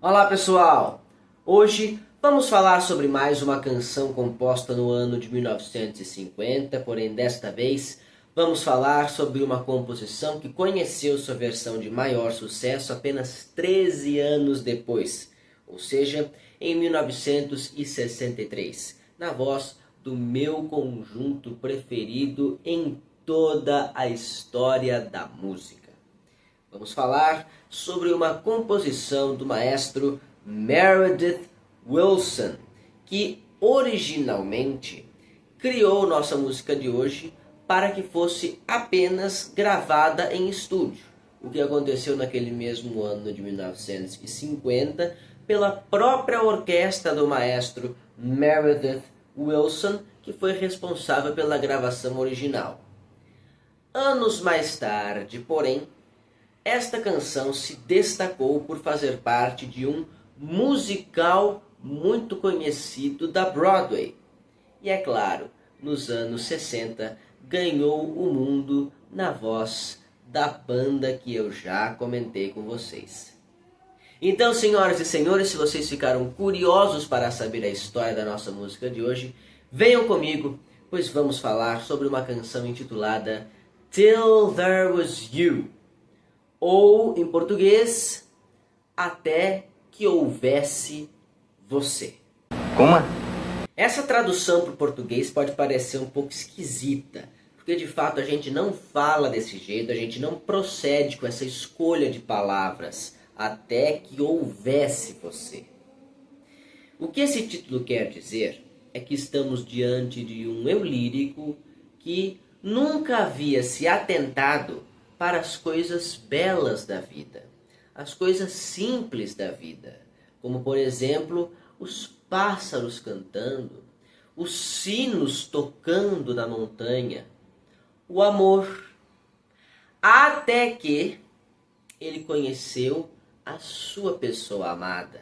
Olá pessoal! Hoje vamos falar sobre mais uma canção composta no ano de 1950, porém desta vez vamos falar sobre uma composição que conheceu sua versão de maior sucesso apenas 13 anos depois, ou seja, em 1963, na voz do meu conjunto preferido em toda a história da música. Vamos falar sobre uma composição do maestro Meredith Willson, que originalmente criou nossa música de hoje para que fosse apenas gravada em estúdio, o que aconteceu naquele mesmo ano de 1950 pela própria orquestra do maestro Meredith Willson, que foi responsável pela gravação original. Anos mais tarde, porém, esta canção se destacou por fazer parte de um musical muito conhecido da Broadway. E é claro, nos anos 60, ganhou o mundo na voz da banda que eu já comentei com vocês. Então, senhoras e senhores, se vocês ficaram curiosos para saber a história da nossa música de hoje, venham comigo, pois vamos falar sobre uma canção intitulada Till There Was You, ou, em português, Até que Houvesse Você. Como? Essa tradução para o português pode parecer um pouco esquisita, porque de fato a gente não fala desse jeito, a gente não procede com essa escolha de palavras, até que houvesse você. O que esse título quer dizer é que estamos diante de um eu lírico que nunca havia se atentado para as coisas belas da vida, as coisas simples da vida, como por exemplo os pássaros cantando, os sinos tocando na montanha, o amor, até que ele conheceu a sua pessoa amada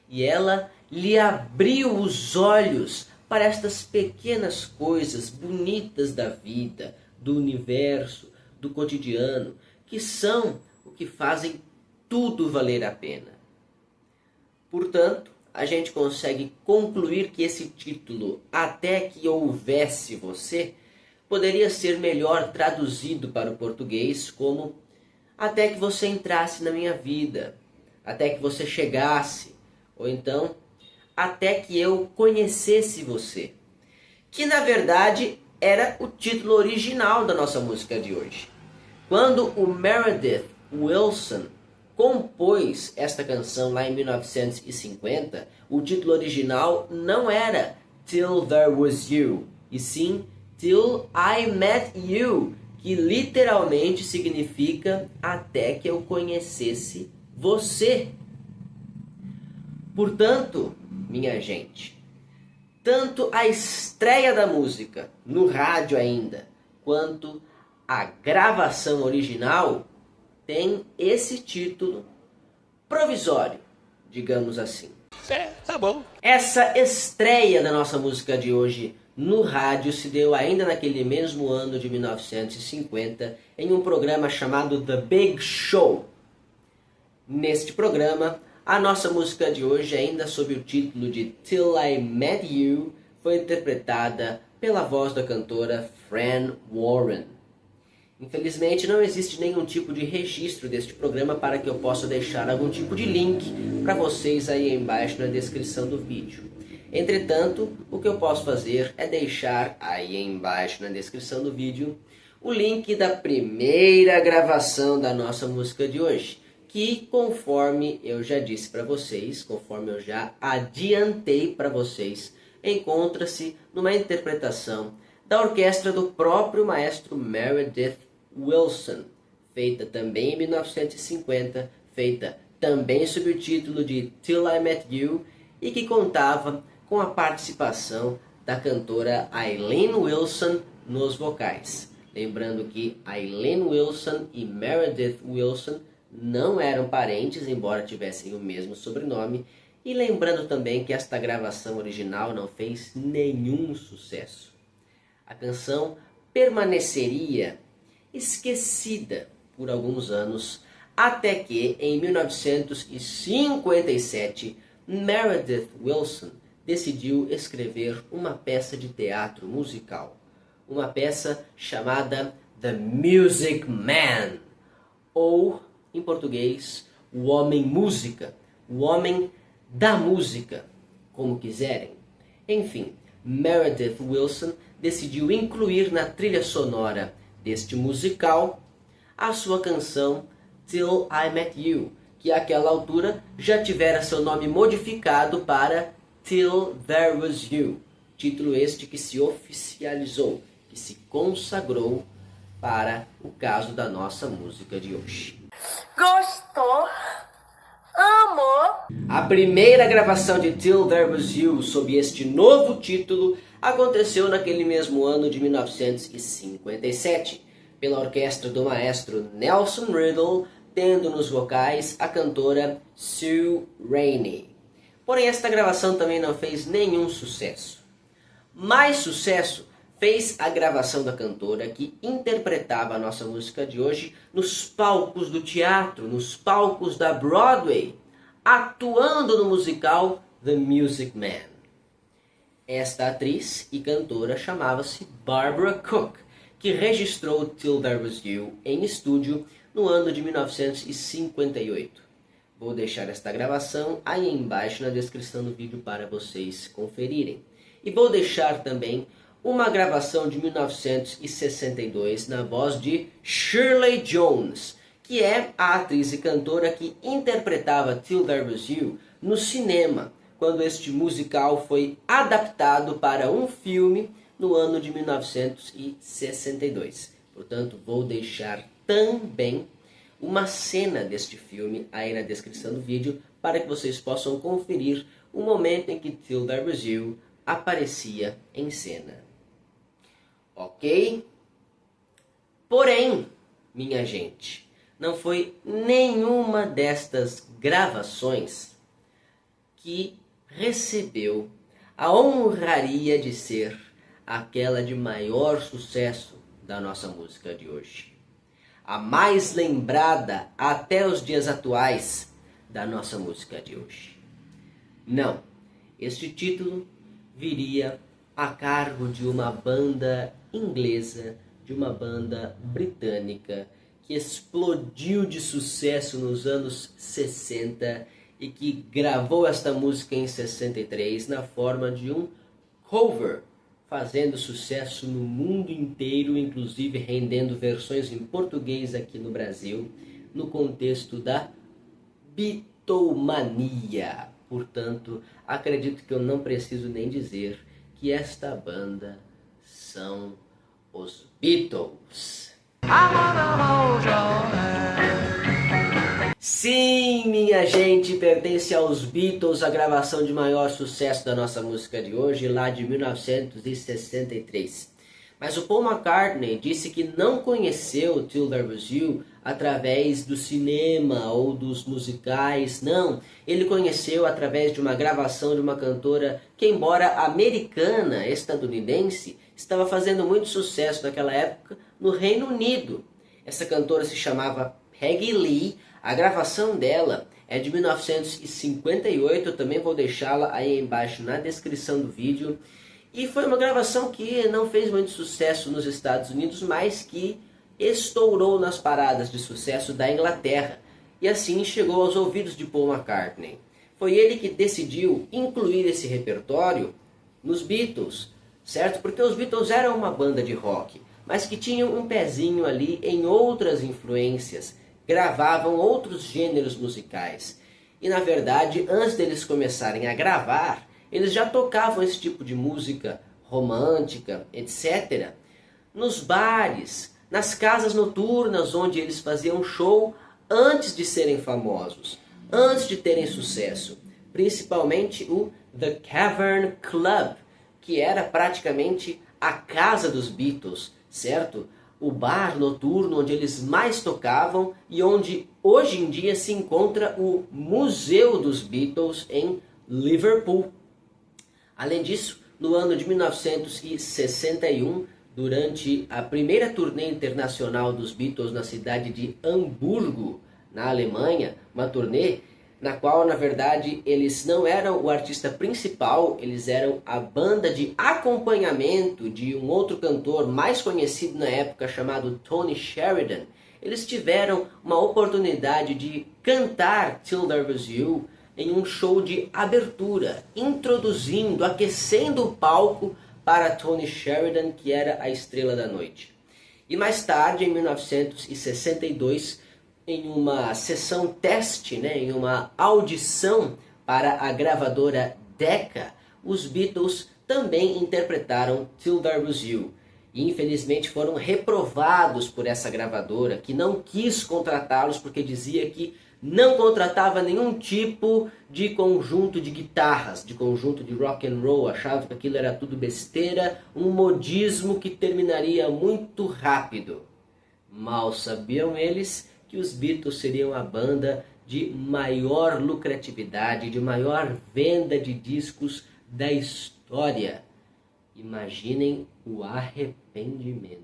e ela lhe abriu os olhos para estas pequenas coisas bonitas da vida, do universo, do cotidiano, que são o que fazem tudo valer a pena. Portanto, a gente consegue concluir que esse título, Até que Houvesse Você, poderia ser melhor traduzido para o português como Até que você entrasse na minha vida, até que você chegasse, ou então Até que eu conhecesse você, que na verdade era o título original da nossa música de hoje. Quando o Meredith Willson compôs esta canção lá em 1950, o título original não era Till There Was You, e sim Till I Met You, que literalmente significa até que eu conhecesse você. Portanto, minha gente, tanto a estreia da música, no rádio ainda, quanto a gravação original tem esse título provisório, digamos assim. Tá bom. Essa estreia da nossa música de hoje no rádio se deu ainda naquele mesmo ano de 1950 em um programa chamado The Big Show. Neste programa, a nossa música de hoje, ainda sob o título de Till I Met You, foi interpretada pela voz da cantora Fran Warren. Infelizmente não existe nenhum tipo de registro deste programa para que eu possa deixar algum tipo de link para vocês aí embaixo na descrição do vídeo. Entretanto, o que eu posso fazer é deixar aí embaixo na descrição do vídeo o link da primeira gravação da nossa música de hoje, que conforme eu já disse para vocês, conforme eu já adiantei para vocês, encontra-se numa interpretação da orquestra do próprio maestro Meredith Willson, feita também em 1950, feita também sob o título de Till I Met You, e que contava com a participação da cantora Eileen Wilson nos vocais. Lembrando que Eileen Wilson e Meredith Willson não eram parentes, embora tivessem o mesmo sobrenome, e lembrando também que esta gravação original não fez nenhum sucesso. A canção permaneceria esquecida por alguns anos Até que, em 1957, Meredith Willson decidiu escrever uma peça de teatro musical. Uma peça chamada The Music Man, ou, em português, o Homem-Música, o Homem da Música, como quiserem. Enfim, Meredith Willson decidiu incluir na trilha sonora deste musical a sua canção Till I Met You, que àquela altura já tivera seu nome modificado para Till There Was You, título este que se oficializou, que se consagrou para o caso da nossa música de hoje. Gostou? Amor? A primeira gravação de Till There Was You sob este novo título aconteceu naquele mesmo ano de 1957, pela orquestra do maestro Nelson Riddle, tendo nos vocais a cantora Sue Rainey. Porém, esta gravação também não fez nenhum sucesso. Mais sucesso fez a gravação da cantora que interpretava a nossa música de hoje nos palcos do teatro, nos palcos da Broadway, atuando no musical The Music Man. Esta atriz e cantora chamava-se Barbara Cook, que registrou Till There Was You em estúdio no ano de 1958. Vou deixar esta gravação aí embaixo na descrição do vídeo para vocês conferirem. E vou deixar também uma gravação de 1962 na voz de Shirley Jones, que é a atriz e cantora que interpretava Till There Was You no cinema, quando este musical foi adaptado para um filme no ano de 1962. Portanto, vou deixar também uma cena deste filme aí na descrição do vídeo para que vocês possam conferir o momento em que Till There Was You aparecia em cena. Ok? Porém, minha gente, não foi nenhuma destas gravações que recebeu a honraria de ser aquela de maior sucesso da nossa música de hoje. A mais lembrada até os dias atuais da nossa música de hoje. Não, este título viria a cargo de uma banda inglesa, de uma banda britânica, que explodiu de sucesso nos anos 60 e que gravou esta música em 63 na forma de um cover, fazendo sucesso no mundo inteiro, inclusive rendendo versões em português aqui no Brasil, no contexto da Beatlemania. Portanto, acredito que eu não preciso nem dizer que esta banda são os Beatles. Sim, minha gente, pertence aos Beatles a gravação de maior sucesso da nossa música de hoje, lá de 1963. Mas o Paul McCartney disse que não conheceu Till There Was You através do cinema ou dos musicais, não. Ele conheceu através de uma gravação de uma cantora que, embora americana, estadunidense, estava fazendo muito sucesso naquela época no Reino Unido. Essa cantora se chamava Peggy Lee. A gravação dela é de 1958, eu também vou deixá-la aí embaixo na descrição do vídeo. E foi uma gravação que não fez muito sucesso nos Estados Unidos, mas que estourou nas paradas de sucesso da Inglaterra. E assim chegou aos ouvidos de Paul McCartney. Foi ele que decidiu incluir esse repertório nos Beatles, certo? Porque os Beatles eram uma banda de rock, mas que tinham um pezinho ali em outras influências, gravavam outros gêneros musicais. E na verdade, antes deles começarem a gravar, eles já tocavam esse tipo de música romântica, etc., nos bares, nas casas noturnas onde eles faziam show antes de serem famosos, antes de terem sucesso. Principalmente o The Cavern Club, que era praticamente a casa dos Beatles, certo? O bar noturno onde eles mais tocavam e onde hoje em dia se encontra o Museu dos Beatles em Liverpool. Além disso, no ano de 1961, durante a primeira turnê internacional dos Beatles na cidade de Hamburgo, na Alemanha, uma turnê na qual, na verdade, eles não eram o artista principal, eles eram a banda de acompanhamento de um outro cantor mais conhecido na época, chamado Tony Sheridan. Eles tiveram uma oportunidade de cantar Till There Was You em um show de abertura, introduzindo, aquecendo o palco para Tony Sheridan, que era a estrela da noite. E mais tarde, em 1962, em uma sessão teste, em uma audição para a gravadora Decca, os Beatles também interpretaram Till There Was You. E infelizmente foram reprovados por essa gravadora, que não quis contratá-los porque dizia que não contratava nenhum tipo de conjunto de guitarras, de conjunto de rock and roll, achava que aquilo era tudo besteira, um modismo que terminaria muito rápido. Mal sabiam eles que os Beatles seriam a banda de maior lucratividade, de maior venda de discos da história. Imaginem o arrependimento.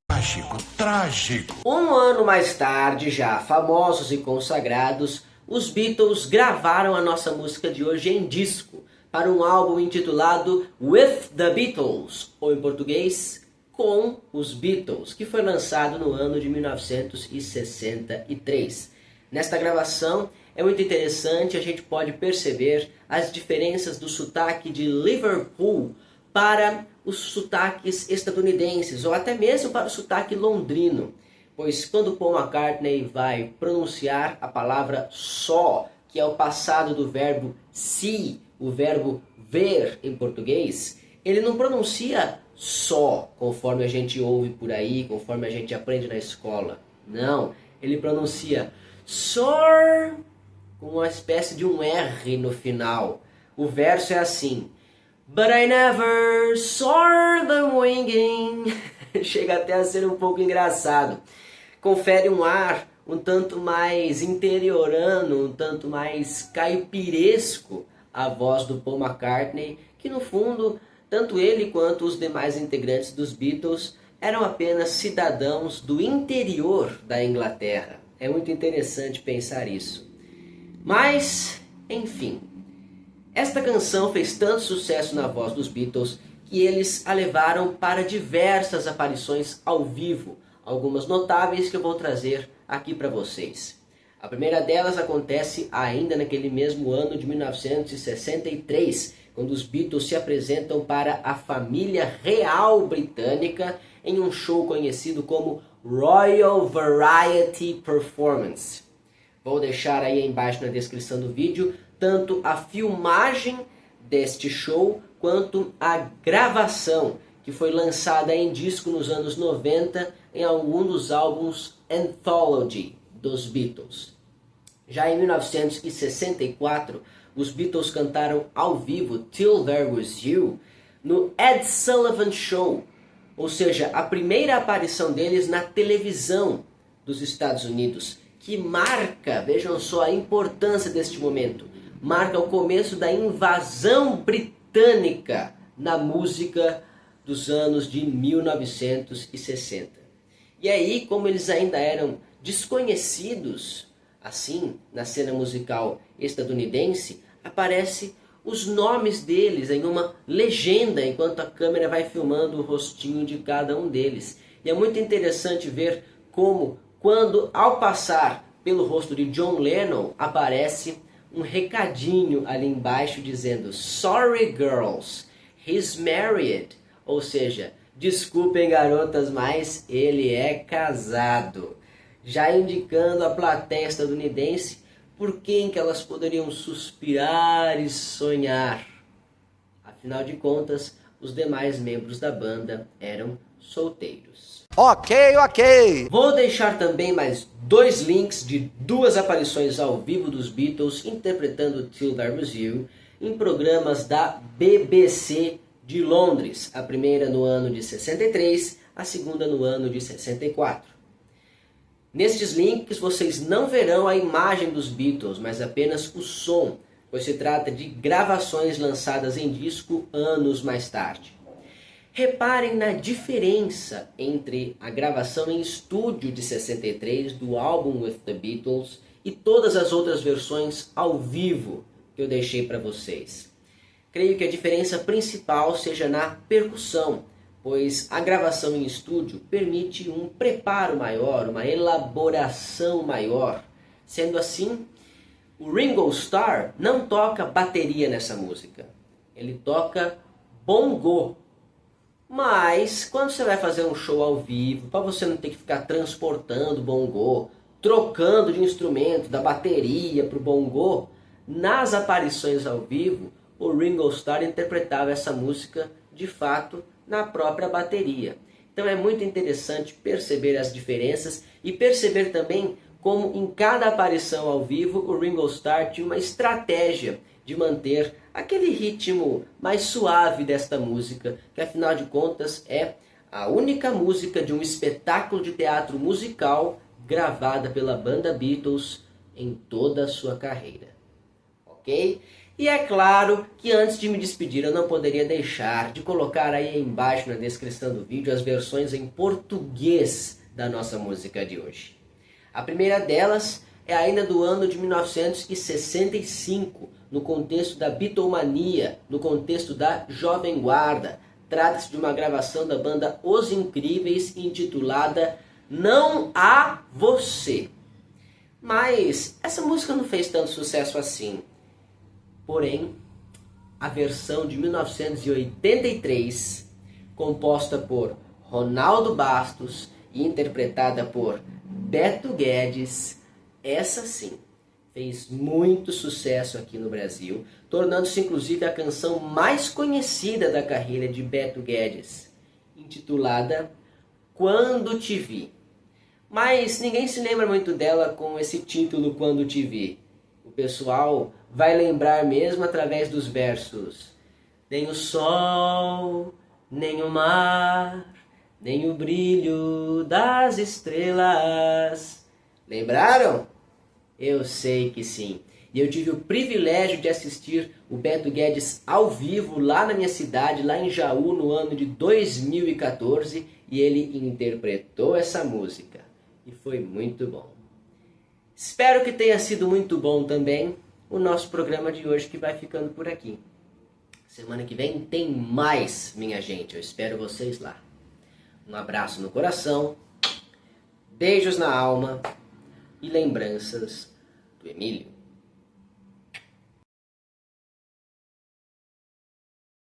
Trágico, trágico. Um ano mais tarde, já famosos e consagrados, os Beatles gravaram a nossa música de hoje em disco, para um álbum intitulado With the Beatles, ou em português, Com os Beatles, que foi lançado no ano de 1963. Nesta gravação é muito interessante, a gente pode perceber as diferenças do sotaque de Liverpool para os sotaques estadunidenses, ou até mesmo para o sotaque londrino. Pois quando Paul McCartney vai pronunciar a palavra só, que é o passado do verbo see, o verbo ver em português, ele não pronuncia só, conforme a gente ouve por aí, conforme a gente aprende na escola. Não, ele pronuncia sor, com uma espécie de um R no final. O verso é assim: But I never saw them winging. Chega até a ser um pouco engraçado. Confere um ar um tanto mais interiorano, um tanto mais caipiresco à voz do Paul McCartney, que no fundo, tanto ele quanto os demais integrantes dos Beatles eram apenas cidadãos do interior da Inglaterra. É muito interessante pensar isso. Mas, enfim, esta canção fez tanto sucesso na voz dos Beatles que eles a levaram para diversas aparições ao vivo, algumas notáveis que eu vou trazer aqui para vocês. A primeira delas acontece ainda naquele mesmo ano de 1963, quando os Beatles se apresentam para a família real britânica em um show conhecido como Royal Variety Performance. Vou deixar aí embaixo na descrição do vídeo tanto a filmagem deste show quanto a gravação, que foi lançada em disco nos anos 90 em algum dos álbuns Anthology dos Beatles. Já em 1964, os Beatles cantaram ao vivo Till There Was You no Ed Sullivan Show, ou seja, a primeira aparição deles na televisão dos Estados Unidos, que marca, vejam só a importância deste momento, marca o começo da invasão britânica na música dos anos de 1960. E aí, como eles ainda eram desconhecidos, assim, na cena musical estadunidense, aparece os nomes deles em uma legenda, enquanto a câmera vai filmando o rostinho de cada um deles. E é muito interessante ver como, quando ao passar pelo rosto de John Lennon, aparece um recadinho ali embaixo dizendo Sorry girls, he's married. Ou seja, desculpem garotas, mas ele é casado. Já indicando à plateia estadunidense por quem que elas poderiam suspirar e sonhar. Afinal de contas, os demais membros da banda eram solteiros. Ok. Vou deixar também mais 2 links de 2 aparições ao vivo dos Beatles interpretando Till There Was You em programas da BBC de Londres, a primeira no ano de 63, a segunda no ano de 64. Nestes links vocês não verão a imagem dos Beatles, mas apenas o som, pois se trata de gravações lançadas em disco anos mais tarde. Reparem na diferença entre a gravação em estúdio de 63 do álbum With the Beatles e todas as outras versões ao vivo que eu deixei para vocês. Creio que a diferença principal seja na percussão, pois a gravação em estúdio permite um preparo maior, uma elaboração maior. Sendo assim, o Ringo Starr não toca bateria nessa música, ele toca bongo. Mas quando você vai fazer um show ao vivo, para você não ter que ficar transportando bongo, trocando de instrumento da bateria para o bongo, nas aparições ao vivo, o Ringo Starr interpretava essa música de fato na própria bateria. Então é muito interessante perceber as diferenças e perceber também como em cada aparição ao vivo o Ringo Starr tinha uma estratégia de manter aquele ritmo mais suave desta música, que afinal de contas é a única música de um espetáculo de teatro musical gravada pela banda Beatles em toda a sua carreira. Ok? E é claro que antes de me despedir eu não poderia deixar de colocar aí embaixo na descrição do vídeo as versões em português da nossa música de hoje. A primeira delas é ainda do ano de 1965, no contexto da Beatlemania, no contexto da Jovem Guarda. Trata-se de uma gravação da banda Os Incríveis, intitulada Não Há Você. Mas essa música não fez tanto sucesso assim. Porém, a versão de 1983, composta por Ronaldo Bastos e interpretada por Beto Guedes, essa sim fez muito sucesso aqui no Brasil, tornando-se inclusive a canção mais conhecida da carreira de Beto Guedes, intitulada Quando Te Vi. Mas ninguém se lembra muito dela com esse título Quando Te Vi. O pessoal vai lembrar mesmo através dos versos: nem o sol, nem o mar, nem o brilho das estrelas. Lembraram? Eu sei que sim. E eu tive o privilégio de assistir o Beto Guedes ao vivo lá na minha cidade, lá em Jaú, no ano de 2014, e ele interpretou essa música. E foi muito bom. Espero que tenha sido muito bom também o nosso programa de hoje, que vai ficando por aqui. Semana que vem tem mais, minha gente. Eu espero vocês lá. Um abraço no coração, beijos na alma e lembranças do Emílio.